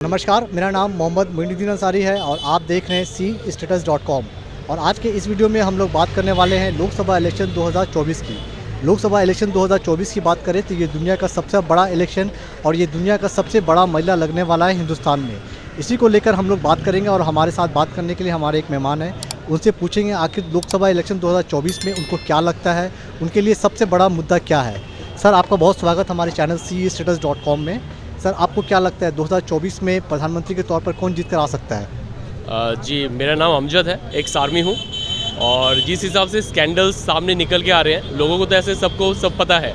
नमस्कार, मेरा नाम मोहम्मद मोइनुद्दीन अंसारी है और आप देख रहे हैं CStatus.com। और आज के इस वीडियो में हम लोग बात करने वाले हैं लोकसभा इलेक्शन 2024 की। लोकसभा इलेक्शन 2024 की बात करें तो ये दुनिया का सबसे बड़ा इलेक्शन और ये दुनिया का सबसे बड़ा महिला लगने वाला है हिंदुस्तान में। इसी को लेकर हम लोग बात करेंगे और हमारे साथ बात करने के लिए हमारे एक मेहमान हैं। उनसे पूछेंगे आखिर लोकसभा इलेक्शन 2024 में उनको क्या लगता है, उनके लिए सबसे बड़ा मुद्दा क्या है। सर, आपका बहुत स्वागत हमारे चैनल CStatus.com में। सर, आपको क्या लगता है 2024 में प्रधानमंत्री के तौर पर कौन जीत कर आ सकता है? जी, मेरा नाम अमजद है, एक्स आर्मी हूँ। और जिस हिसाब से स्कैंडल्स सामने निकल के आ रहे हैं, लोगों को तो ऐसे सबको सब पता है,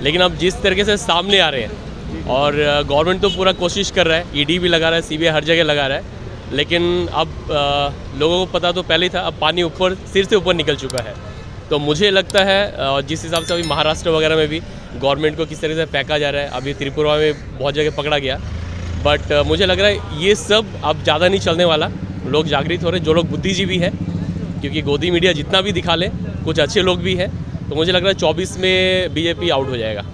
लेकिन अब जिस तरीके से सामने आ रहे हैं और गवर्नमेंट तो पूरा कोशिश कर रहा है, ED भी लगा रहा है, CBI हर जगह लगा रहा है, लेकिन अब लोगों को पता तो पहले ही था, अब पानी ऊपर सिर से ऊपर निकल चुका है। तो मुझे लगता है जिस हिसाब से अभी महाराष्ट्र वगैरह में भी गवर्नमेंट को किस तरह से फेंका जा रहा है, अभी त्रिपुरा में बहुत जगह पकड़ा गया, बट मुझे लग रहा है ये सब अब ज़्यादा नहीं चलने वाला। लोग जागृत हो रहे हैं, जो लोग बुद्धिजीवी है, क्योंकि गोदी मीडिया जितना भी दिखा ले, कुछ अच्छे लोग भी हैं, तो मुझे लग रहा है 24 में BJP आउट हो जाएगा।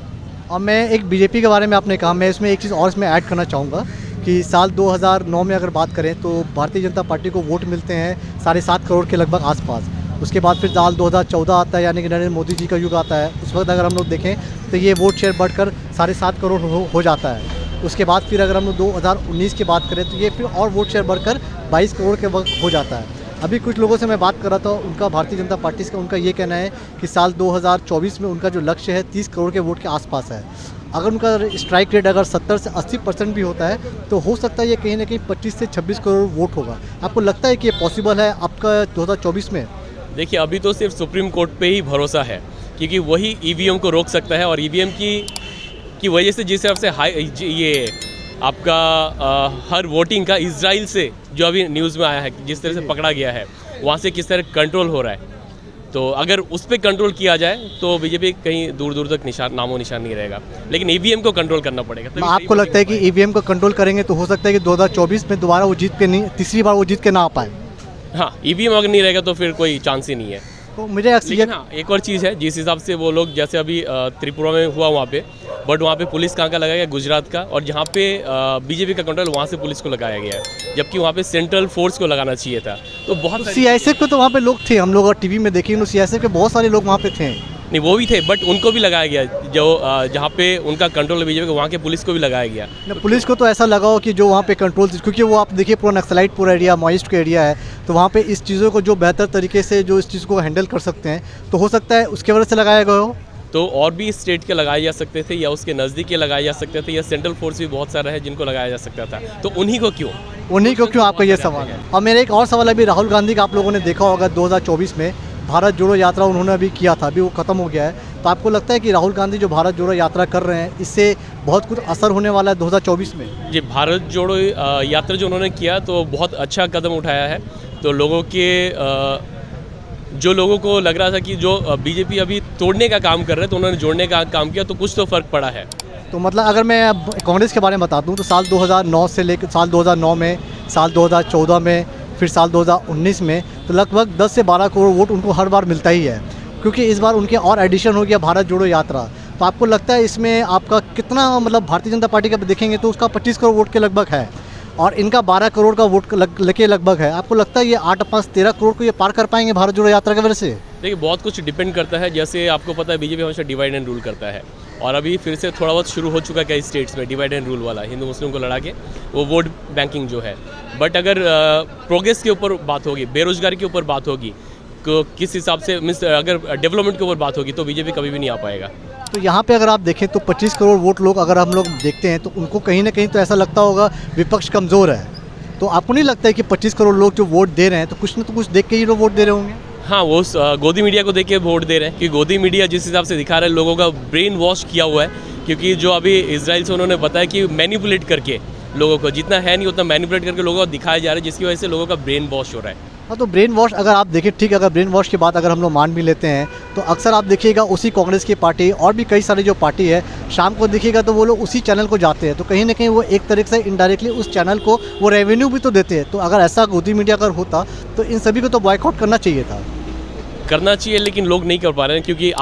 और मैं एक BJP के बारे में आपने कहा, मैं इसमें एक चीज़ और इसमें ऐड करना चाहूँगा कि साल 2009 में अगर बात करें तो भारतीय जनता पार्टी को वोट मिलते हैं 7.5 करोड़ के लगभग आसपास। उसके बाद फिर साल 2014 आता है, यानी कि नरेंद्र मोदी जी का युग आता है। उस वक्त अगर हम लोग देखें तो ये वोट शेयर बढ़कर 7.5 करोड़ हो जाता है। उसके बाद फिर अगर हम लोग 2019 की बात करें तो ये फिर और वोट शेयर बढ़कर 22 करोड़ के वक्त हो जाता है। अभी कुछ लोगों से मैं बात कर रहा था, उनका भारतीय जनता पार्टी का उनका ये कहना है कि साल 2024 में उनका जो लक्ष्य है 30 करोड़ के वोट के आसपास है। अगर उनका स्ट्राइक रेट अगर 70 से 80% भी होता है तो हो सकता है ये कहीं ना कहीं 25 से 26 करोड़ वोट होगा। आपको लगता है कि ये पॉसिबल है आपका 2024 में? देखिए, अभी तो सिर्फ सुप्रीम कोर्ट पे ही भरोसा है, क्योंकि वही EVM को रोक सकता है। और EVM की वजह से जिस हिसाब से ये आपका हर वोटिंग का इजराइल से जो अभी न्यूज़ में आया है, जिस तरह से पकड़ा गया है, वहाँ से किस तरह कंट्रोल हो रहा है, तो अगर उस पर कंट्रोल किया जाए तो BJP कहीं दूर दूर तक नामो निशान नहीं रहेगा। लेकिन EVM को कंट्रोल करना पड़ेगा। आपको लगता है कि EVM को कंट्रोल करेंगे तो हो सकता है कि 2024 में दोबारा वो जीत के नहीं, तीसरी बार वो जीत के ना आ पाए? हाँ, EVM अगर नहीं रहेगा तो फिर कोई चांस ही नहीं है। तो मुझे लेकिन हाँ, एक और चीज़ है, जिस हिसाब से वो लोग, जैसे अभी त्रिपुरा में हुआ वहाँ पे, बट वहाँ पे पुलिस कहाँ का लगाया गया? गुजरात का। और जहाँ पे BJP का कंट्रोल, वहाँ से पुलिस को लगाया गया है, जबकि वहाँ पे सेंट्रल फोर्स को लगाना चाहिए था। तो बहुत CISF को तो वहाँ पे लोग थे, हम लोग टीवी में देखे, CISF के बहुत सारे लोग वहाँ पे थे। नहीं, वो भी थे, बट उनको भी लगाया गया, जो जहाँ पे उनका कंट्रोल है BJP का, वहाँ के पुलिस को भी लगाया गया। पुलिस को तो ऐसा लगाओ कि जो वहाँ पे कंट्रोल, क्योंकि वो आप देखिए पूरा नक्सलाइट पूरा एरिया, माओइस्ट का एरिया है, तो वहाँ पे इस चीज़ों को जो बेहतर तरीके से जो इस चीज़ को हैंडल कर सकते हैं, तो हो सकता है उसके वजह से लगाया गया हो। तो और भी स्टेट के लगाए जा सकते थे, या उसके नज़दीक के लगाए जा सकते थे, या सेंट्रल फोर्स भी बहुत सारा है जिनको लगाया जा सकता था, तो उन्हीं को क्यों आपका ये सवाल है। और मेरा एक और सवाल है, अभी राहुल गांधी का आप लोगों ने देखा होगा 2024 में भारत जोड़ो यात्रा उन्होंने अभी किया था, अभी वो ख़त्म हो गया है। तो आपको लगता है कि राहुल गांधी जो भारत जोड़ो यात्रा कर रहे हैं, इससे बहुत कुछ असर होने वाला है 2024 में? जी, भारत जोड़ो यात्रा जो उन्होंने किया तो बहुत अच्छा कदम उठाया है। तो लोगों के जो लोगों को लग रहा था कि जो BJP अभी तोड़ने का काम कर रहे हैं, तो उन्होंने जोड़ने का काम किया, तो कुछ तो फ़र्क पड़ा है। तो मतलब अगर मैं अब कांग्रेस के बारे में बता दूं तो साल 2009 से लेकर साल 2009 में, साल 2014 में, फिर साल 2019 में तो लगभग 10 से 12 करोड़ वोट उनको हर बार मिलता ही है, क्योंकि इस बार उनके और एडिशन हो गया भारत जोड़ो यात्रा। तो आपको लगता है इसमें आपका कितना, मतलब भारतीय जनता पार्टी का देखेंगे तो उसका 25 करोड़ वोट के लगभग है और इनका 12 करोड़ का वोट के लगभग है। आपको लगता है ये 8-5 13 करोड़ को ये पार कर पाएंगे भारत जोड़ो यात्रा की वजह से? देखिए, बहुत कुछ डिपेंड करता है। जैसे आपको पता है BJP हमेशा डिवाइड एंड रूल करता है, और अभी फिर से थोड़ा बहुत शुरू हो चुका है कई स्टेट्स में डिवाइड एंड रूल वाला, हिंदू मुस्लिम को लड़ा के वो वोट बैंकिंग जो है। बट अगर प्रोग्रेस के ऊपर बात होगी, बेरोजगारी के ऊपर बात होगी, किस हिसाब से मीन्स अगर डेवलपमेंट के ऊपर बात होगी, तो BJP कभी भी नहीं आ पाएगा। तो यहाँ पे अगर आप देखें तो 25 करोड़ वोट लोग अगर हम लोग देखते हैं तो उनको कहीं ना कहीं तो ऐसा लगता होगा विपक्ष कमज़ोर है। तो आपको नहीं लगता है कि 25 करोड़ लोग जो वोट दे रहे हैं तो कुछ ना तो कुछ देख के ही लोग वोट दे रहे होंगे? हाँ, वो गोदी मीडिया को देख के वोट दे रहे हैं, कि गोदी मीडिया जिस हिसाब से दिखा रहा है, लोगों का ब्रेन वॉश किया हुआ है। क्योंकि जो अभी इजराइल से उन्होंने बताया कि मैनिपुलेट करके लोगों को, जितना है नहीं उतना मैनिपुलेट करके लोगों को दिखाया जा रहा है, जिसकी वजह से लोगों का ब्रेन वॉश हो रहा है। हाँ, तो ब्रेन वॉश अगर आप देखें, ठीक है, अगर ब्रेन वॉश की बात अगर हम लोग मान भी लेते हैं तो अक्सर आप देखिएगा उसी कांग्रेस की पार्टी और भी कई सारी जो पार्टी है, शाम को देखिएगा तो वो लोग उसी चैनल को जाते हैं, तो कहीं ना कहीं वो एक तरीके से इनडायरेक्टली उस चैनल को वो रेवेन्यू भी तो देते हैं। तो अगर ऐसा गोदी मीडिया अगर होता तो इन सभी को तो बॉयकॉट करना चाहिए, लेकिन लोग नहीं कर पा रहे हैं, क्योंकि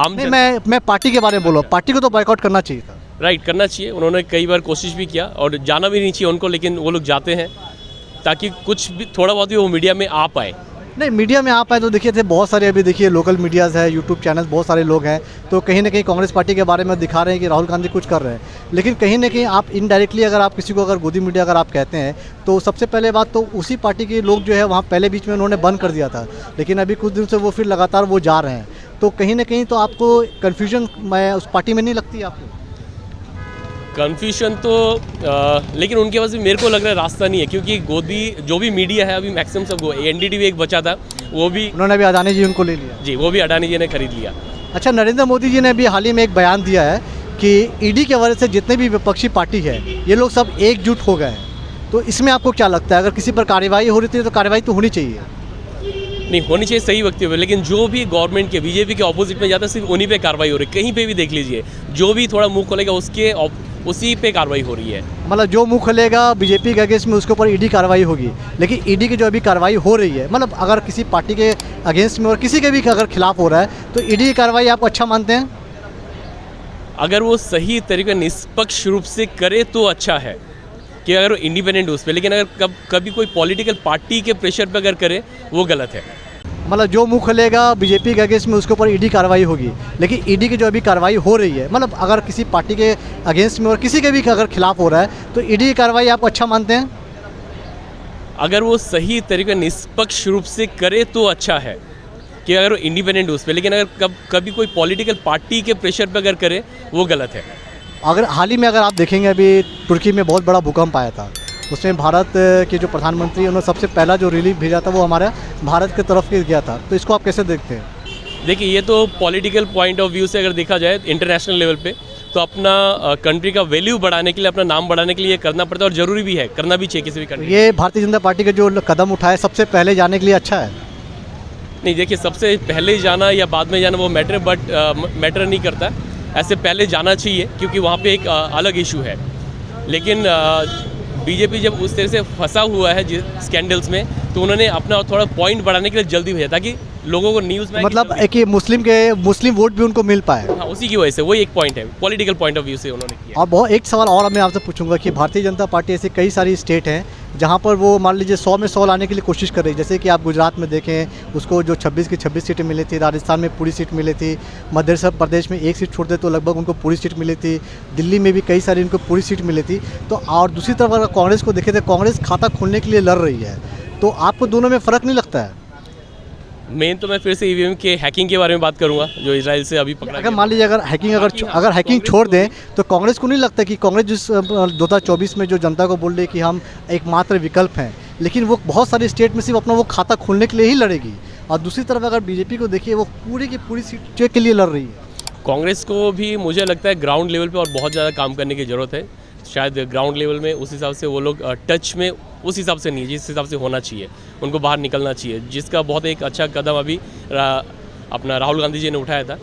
मैं पार्टी के बारे में बोल रहा हूँ, पार्टी को तो बॉयकॉट करना चाहिए था। राइट, करना चाहिए। उन्होंने कई बार कोशिश भी किया और जाना भी नहीं चाहिए उनको, लेकिन वो लोग जाते हैं ताकि कुछ भी थोड़ा बहुत भी वो मीडिया में आ पाए। नहीं, मीडिया में आप आए तो देखिए थे बहुत सारे, अभी देखिए लोकल मीडियाज़ है, यूट्यूब चैनल, बहुत सारे लोग हैं, तो कहीं ना कहीं कांग्रेस पार्टी के बारे में दिखा रहे हैं कि राहुल गांधी कुछ कर रहे हैं। लेकिन कहीं ना कहीं आप इनडायरेक्टली अगर आप किसी को अगर गोदी मीडिया अगर आप कहते हैं, तो सबसे पहले बात तो उसी पार्टी के लोग जो है वहाँ पहले बीच में उन्होंने बंद कर दिया था, लेकिन अभी कुछ दिन से वो फिर लगातार वो जा रहे हैं। तो कहीं ना कहीं तो आपको कन्फ्यूजन उस पार्टी में नहीं लगती आपको? कन्फ्यूजन तो लेकिन उनके पास भी मेरे को लग रहा है रास्ता नहीं है, क्योंकि गोदी जो भी मीडिया है अभी मैक्सिमम सब NDTV एक बचा था, वो भी उन्होंने अभी अडानी जी उनको ले लिया। जी, वो भी अडानी जी ने खरीद लिया। अच्छा, नरेंद्र मोदी जी ने अभी हाल ही में एक बयान दिया है कि ईडी के वजह से जितने भी विपक्षी पार्टी है ये लोग सब एकजुट हो गए हैं। तो इसमें आपको क्या लगता है, अगर किसी पर कार्रवाई हो रही थी तो कार्रवाई तो होनी चाहिए? नहीं, होनी चाहिए, सही वक्त पे, लेकिन जो भी गवर्नमेंट के बीजेपी के ऑपोजिट में जाता है सिर्फ उन्हीं पे कार्रवाई हो रही है। कहीं पे भी देख लीजिए, जो भी थोड़ा मुंह खोलेगा उसके उसी पे कार्रवाई हो रही है। मतलब जो मुंह खुलेगा बीजेपी के अगेंस्ट में उसके ऊपर ईडी कार्रवाई होगी, लेकिन ईडी की जो अभी कार्रवाई हो रही है, मतलब अगर किसी पार्टी के अगेंस्ट में और किसी के भी अगर खिलाफ हो रहा है तो ईडी की कार्रवाई आप अच्छा मानते हैं? अगर वो सही तरीके निष्पक्ष रूप से करे तो अच्छा है, कि अगर वो इंडिपेंडेंट उस पर, लेकिन अगर कभी कोई पॉलिटिकल पार्टी के प्रेशर पे अगर करे वो गलत है। मतलब जो मुंह खुलेगा बीजेपी के अगेंस्ट में उसके ऊपर ईडी कार्रवाई होगी, लेकिन ईडी की जो अभी कार्रवाई हो रही है, मतलब अगर किसी पार्टी के अगेंस्ट में और किसी के भी अगर खिलाफ हो रहा है तो ईडी की कार्रवाई आप अच्छा मानते हैं? अगर वो सही तरीके निष्पक्ष रूप से करे तो अच्छा है, कि अगर वो इंडिपेंडेंट उस पर, लेकिन अगर कभी कोई पॉलिटिकल पार्टी के प्रेशर पे अगर करे वो गलत है। अगर हाल ही में अगर आप देखेंगे, अभी तुर्की में बहुत बड़ा भूकंप आया था, उसमें भारत के जो प्रधानमंत्री उन्होंने सबसे पहला जो रिलीफ भेजा था वो हमारा भारत की तरफ से गया था। तो इसको आप कैसे देखते हैं? देखिए, ये तो पॉलिटिकल पॉइंट ऑफ व्यू से अगर देखा जाए इंटरनेशनल लेवल पे, तो अपना कंट्री का वैल्यू बढ़ाने के लिए, अपना नाम बढ़ाने के लिए करना पड़ता है, और ज़रूरी भी है, करना भी चाहिए किसी भी कंट्री। ये भारतीय जनता पार्टी का जो कदम उठाए सबसे पहले जाने के लिए अच्छा है? नहीं, देखिए, सबसे पहले जाना या बाद में जाना वो मैटर नहीं करता, ऐसे पहले जाना चाहिए, क्योंकि वहाँ पे एक अलग इशू है। लेकिन बीजेपी जब उस तरह से फंसा हुआ है जिस स्कैंडल्स में, तो उन्होंने अपना थोड़ा पॉइंट बढ़ाने के लिए जल्दी भेजा, ताकि लोगों को न्यूज़ में, मतलब कि मुस्लिम वोट भी उनको मिल पाए। हाँ, उसी की वजह से वही एक पॉइंट है, पॉलिटिकल पॉइंट ऑफ व्यू से उन्होंने किया। और बहुत एक सवाल और मैं आपसे पूछूंगा कि भारतीय जनता पार्टी ऐसी कई सारी स्टेट हैं जहां पर वो मान लीजिए 100 में 100 लाने के लिए कोशिश कर रही है। जैसे कि आप गुजरात में देखें, उसको जो 26 की 26 सीटें मिली थी, राजस्थान में पूरी सीट मिली थी, मध्य प्रदेश में एक सीट छोड़ दे तो लगभग उनको पूरी सीट मिली थी, दिल्ली में भी कई सारी उनको पूरी सीट मिली थी। तो और दूसरी तरफ अगर कांग्रेस को देखें तो कांग्रेस खाता खोलने के लिए लड़ रही है, तो आपको दोनों में फ़र्क नहीं लगता है? मेन तो मैं फिर से ईवीएम के हैकिंग के बारे में बात करूंगा, जो इजराइल से अभी पकड़ा अगर मान लीजिए अगर हैकिंग छोड़ दें तो कांग्रेस को नहीं लगता कि कांग्रेस जिस 2024 में जो जनता को बोल रही है कि हम एकमात्र विकल्प हैं, लेकिन वो बहुत सारे स्टेट में सिर्फ अपना वो खाता खोलने के लिए ही लड़ेगी, और दूसरी तरफ अगर बीजेपी को देखिए वो पूरी की पूरी सीट के लिए लड़ रही है। कांग्रेस को भी मुझे लगता है ग्राउंड लेवल पे और बहुत ज़्यादा काम करने की ज़रूरत है। शायद ग्राउंड लेवल में उस हिसाब से वो लोग टच में उस हिसाब से नहीं है जिस हिसाब से होना चाहिए, उनको बाहर निकलना चाहिए, जिसका बहुत एक अच्छा कदम अभी अपना राहुल गांधी जी ने उठाया था।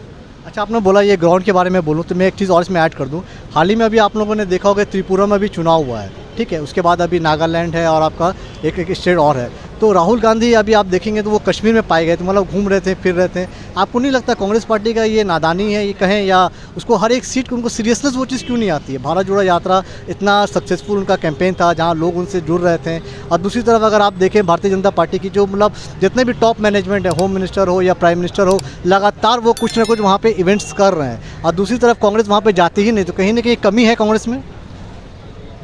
अच्छा, आपने बोला ये ग्राउंड के बारे में बोलूँ तो मैं एक चीज़ और इसमें ऐड कर दूँ। हाल ही में अभी आप लोगों ने देखा होगा त्रिपुरा में भी चुनाव हुआ है, ठीक है, उसके बाद अभी नागालैंड है और आपका एक स्टेट और है। तो राहुल गांधी अभी आप देखेंगे तो वो कश्मीर में पाए गए थे, मतलब घूम रहे थे, फिर रहे थे। आपको नहीं लगता कांग्रेस पार्टी का ये नादानी है, ये कहें, या उसको हर एक सीट उनको सीरियसनेस वो चीज़ क्यों नहीं आती है? भारत जोड़ो यात्रा इतना सक्सेसफुल उनका कैंपेन था जहाँ लोग उनसे जुड़ रहे थे, और दूसरी तरफ अगर आप देखें भारतीय जनता पार्टी की जो मतलब जितने भी टॉप मैनेजमेंट है, होम मिनिस्टर हो या प्राइम मिनिस्टर हो, लगातार वो कुछ ना कुछ वहाँ पर इवेंट्स कर रहे हैं, और दूसरी तरफ कांग्रेस वहाँ पर जाती ही नहीं। तो कहीं ना कहीं कमी है कांग्रेस में।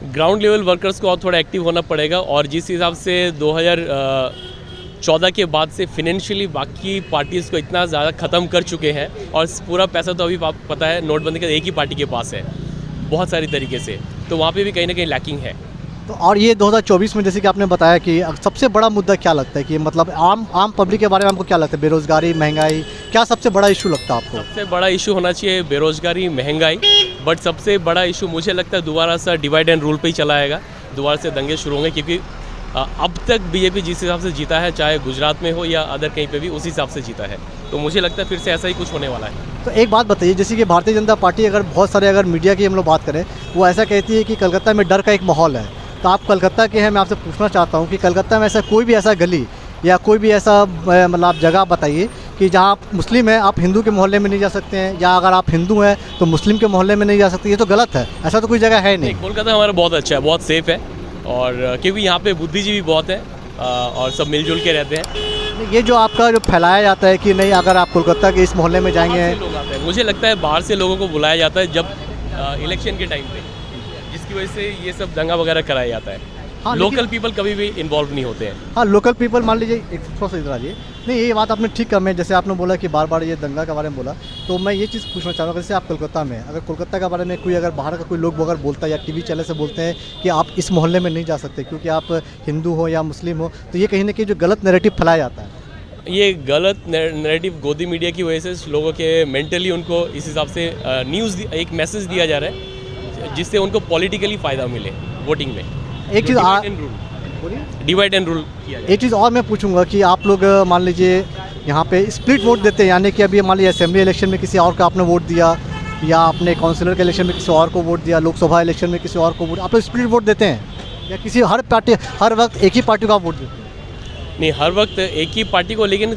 ग्राउंड लेवल वर्कर्स को और थोड़ा एक्टिव होना पड़ेगा, और जिस हिसाब से 2014 के बाद से फिनेंशियली बाकी पार्टीज़ को इतना ज़्यादा ख़त्म कर चुके हैं, और पूरा पैसा तो अभी पता है नोटबंदी का एक ही पार्टी के पास है बहुत सारी तरीके से, तो वहाँ पे भी कहीं ना कहीं लैकिंग है। तो और ये 2024 में जैसे कि आपने बताया कि सबसे बड़ा मुद्दा क्या लगता है कि मतलब आम पब्लिक के बारे में आपको क्या लगता है? बेरोज़गारी, महंगाई, क्या सबसे बड़ा इशू लगता है आपको? सबसे बड़ा इशू होना चाहिए बेरोज़गारी, महंगाई, बट सबसे बड़ा इशू मुझे लगता है दोबारा से डिवाइड एंड रूल पे ही चला आएगा, दोबारा से दंगे शुरू होंगे, क्योंकि अब तक बीजेपी जिस हिसाब से जीता है, चाहे गुजरात में हो या अदर कहीं पे भी, उसी हिसाब से जीता है। तो मुझे लगता है फिर से ऐसा ही कुछ होने वाला है। तो एक बात बताइए, जैसे कि भारतीय जनता पार्टी अगर बहुत सारे अगर मीडिया की हम लोग बात करें, वो ऐसा कहती है कि कलकत्ता में डर का एक माहौल है। तो आप कलकत्ता के हैं, मैं आपसे पूछना चाहता हूँ कि कलकत्ता में ऐसा कोई भी ऐसा गली या कोई भी ऐसा मतलब आप जगह बताइए कि जहाँ आप मुस्लिम हैं आप हिंदू के मोहल्ले में नहीं जा सकते हैं, या अगर आप हिंदू हैं तो मुस्लिम के मोहल्ले में नहीं जा सकते, ये तो गलत है, ऐसा तो कोई जगह है नहीं। कोलकाता हमारा बहुत अच्छा है, बहुत सेफ़ है, और क्योंकि यहाँ पे बुद्धिजीवी बहुत है और सब मिलजुल के रहते हैं। ये जो आपका जो फैलाया जाता है कि नहीं अगर आप कोलकाता के इस मोहल्ले में जाएंगे, लोग आते हैं, मुझे लगता है बाहर से लोगों को बुलाया जाता है जब इलेक्शन के टाइम पे, जिसकी वजह से ये सब दंगा वगैरह कराया जाता है। हाँ, लोकल पीपल कभी भी इन्वॉल्व नहीं होते हैं। हाँ, लोकल पीपल मान लीजिए, एक थोड़ा सा इधर आ जाइए। नहीं, ये बात आपने ठीक कहा। मैं जैसे आपने बोला कि बार बार ये दंगा के बारे में बोला, तो मैं ये चीज़ पूछना चाहूँगा, जैसे आप कोलकाता में, अगर कोलकाता के बारे में कोई अगर बाहर का कोई लोग अगर बोलता है या टीवी चैनल से बोलते हैं कि आप इस मोहल्ले में नहीं जा सकते क्योंकि आप हिंदू हो या मुस्लिम हो, तो ये कहीं ना कहीं जो गलत नैरेटिव फैलाया जाता है। ये गलत नैरेटिव गोदी मीडिया की वजह से लोगों के मेंटली उनको इस हिसाब से न्यूज़ एक मैसेज दिया जा रहा है जिससे उनको पॉलिटिकली फ़ायदा मिले वोटिंग में। एक चीज़ डिवाइड एंड रूल किया जाए। एक चीज़ और मैं पूछूंगा कि आप लोग मान लीजिए यहाँ पे स्प्लिट वोट देते हैं, यानी कि अभी मान लीजिए असेंबली इलेक्शन में किसी और को आपने वोट दिया, या आपने काउंसिलर के इलेक्शन में किसी और को वोट दिया, लोकसभा इलेक्शन में किसी और को वोट, आप लोग स्प्लिट वोट देते हैं या किसी हर पार्टी हर वक्त एक ही पार्टी को आप वोट देते हैं? नहीं, हर वक्त एक ही पार्टी को, लेकिन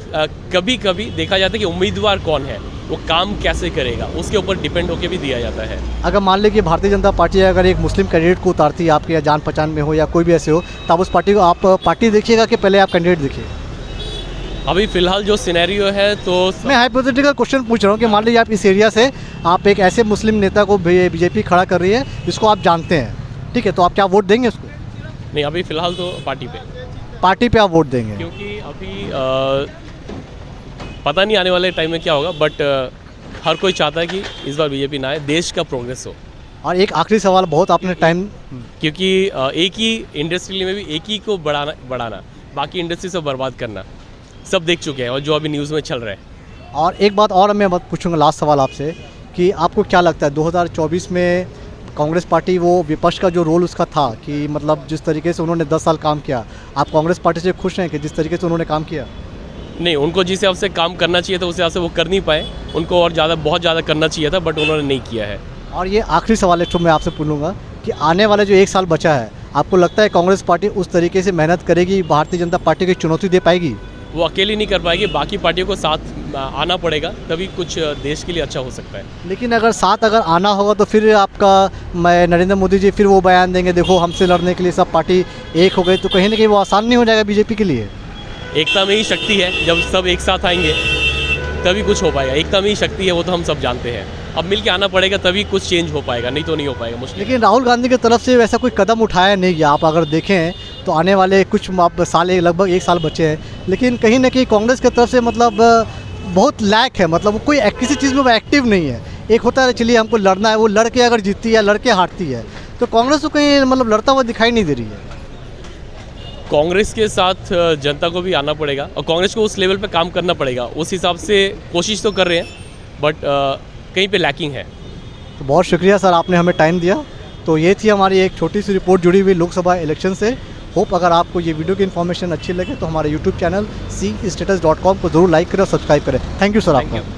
कभी कभी देखा जाता है कि उम्मीदवार कौन है, वो काम कैसे करेगा, उसके ऊपर डिपेंड होकर भी दिया जाता है। अगर मान लीजिए भारतीय जनता पार्टी अगर एक मुस्लिम कैंडिडेट को उतारती है आपके या जान पहचान में हो या कोई भी ऐसे हो, तो आप उस पार्टी को आप पार्टी देखिएगा कि पहले आप कैंडिडेट देखिएगा? अभी फ़िलहाल जो सिनेरियो है तो मैं हाइपोथेटिकल क्वेश्चन पूछ रहा हूँ कि मान लीजिए आप इस एरिया से आप एक ऐसे मुस्लिम नेता को बीजेपी खड़ा कर रही है जिसको आप जानते हैं, ठीक है, तो आप क्या वोट देंगे उसको? नहीं, अभी फ़िलहाल तो पार्टी पे आप वोट देंगे? क्योंकि अभी पता नहीं आने वाले टाइम में क्या होगा, बट हर कोई चाहता है कि इस बार बीजेपी ना आए, देश का प्रोग्रेस हो। और एक आखिरी सवाल, बहुत आपने टाइम, क्योंकि एक ही इंडस्ट्री में भी एक ही को बढ़ाना बाकी इंडस्ट्री से बर्बाद करना सब देख चुके हैं, और जो अभी न्यूज़ में चल रहा है। और एक बात और मैं पूछूंगा, लास्ट सवाल आपसे, कि आपको क्या लगता है 2024 में कांग्रेस पार्टी, वो विपक्ष का जो रोल उसका था कि मतलब जिस तरीके से उन्होंने 10 साल काम किया, आप कांग्रेस पार्टी से खुश हैं कि जिस तरीके से उन्होंने काम किया? नहीं, उनको जिस हिसाब से काम करना चाहिए था उस हिसाब से वो कर नहीं पाए, उनको और बहुत ज़्यादा करना चाहिए था, बट उन्होंने नहीं किया है। और ये आखिरी सवाल है जो मैं आपसे पूछूंगा कि आने वाले जो 1 साल बचा है, आपको लगता है कांग्रेस पार्टी उस तरीके से मेहनत करेगी, भारतीय जनता पार्टी की चुनौती दे पाएगी? वो अकेली नहीं कर पाएगी, बाकी पार्टियों को साथ आना पड़ेगा, तभी कुछ देश के लिए अच्छा हो सकता है। लेकिन अगर साथ अगर आना होगा तो फिर आपका नरेंद्र मोदी जी फिर वो बयान देंगे, देखो हमसे लड़ने के लिए सब पार्टी एक हो गई, तो कहीं ना कहीं वो आसान नहीं हो जाएगा बीजेपी के लिए? एकता में ही शक्ति है, जब सब एक साथ आएंगे तभी कुछ हो पाएगा। एकता में ही शक्ति है, वो तो हम सब जानते हैं। अब मिल के आना पड़ेगा तभी कुछ चेंज हो पाएगा, नहीं तो नहीं हो पाएगा मुश्किल। लेकिन राहुल गांधी की तरफ से वैसा कोई कदम उठाया नहीं गया। आप अगर देखें तो आने वाले कुछ साल, लगभग 1 साल बचे हैं, लेकिन कहीं ना कहीं कांग्रेस की तरफ से मतलब बहुत लैक है, मतलब कोई किसी चीज़ में वो एक्टिव नहीं है। एक होता है चलिए हमको लड़ना है, वो लड़के अगर जीतती है, लड़के हारती है, तो कांग्रेस तो कहीं मतलब लड़ता हुआ दिखाई नहीं दे रही है। कांग्रेस के साथ जनता को भी आना पड़ेगा और कांग्रेस को उस लेवल पे काम करना पड़ेगा। उस हिसाब से कोशिश तो कर रहे हैं, बट कहीं पे लैकिंग है। तो बहुत शुक्रिया सर, आपने हमें टाइम दिया। तो ये थी हमारी एक छोटी सी रिपोर्ट जुड़ी हुई लोकसभा इलेक्शन से। होप अगर आपको ये वीडियो की इन्फॉर्मेशन अच्छी लगे तो हमारे यूट्यूब चैनल cstatus.com को ज़रूर लाइक करें और सब्सक्राइब करें। थैंक यू सर आपका।